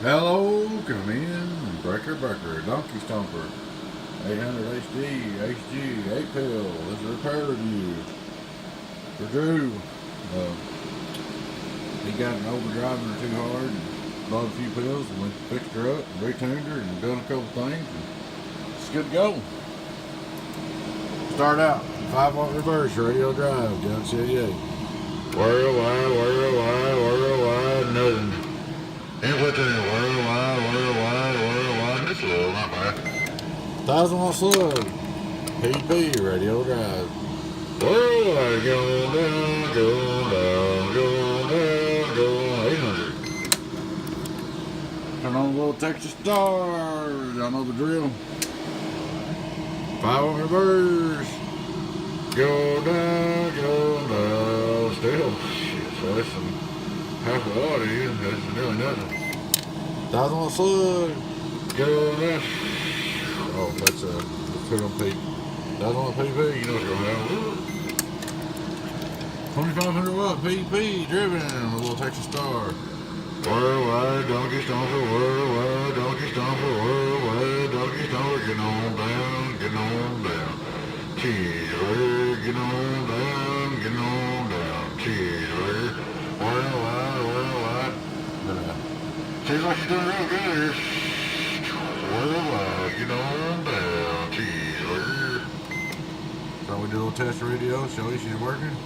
Hello, come in, breaker, donkey stomper, 800HD-HG-8Pill. This is a repair review for Drew. He got an overdriving her too hard and bought a few pills and went fixed her up and retuned her and done a couple things. And it's good to go. Start out 5-volt reverse, radio drive, John City. Worldwide, nothing. Input to worldwide, it's a little, not bad. 1000-watt slug, PP, radio drive. Worldwide, going down, 800. Turn on the little Texas star, y'all know the drill. 5-volt reverse, go down, still. Shit, so that's some half a watt here, that's nearly nothing. 1000-watt slug, go down. Oh, let's put on P. 1000-watt PP, you know what's going on. 2500-watt PP, driven, a little Texas star. Worldwide, donkey stomper, worldwide, donkey stomper, worldwide, donkey stomper, getting on down. Cheeseburger, getting on down, cheeseburger, worldwide. Seems like she's doing real good here. Worldwide, getting on down, cheeseburger. So we do a little test radio, show you she's working.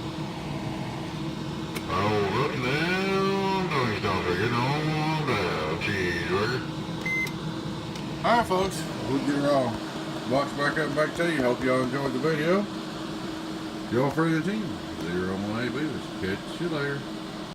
Oh, up and down, donkey stomper, getting on down, cheeseburger. Alright folks, we'll get her all boxed back up and back to you. Hope y'all enjoyed the video. Y'all free the team. 018 Beavers. Catch you later.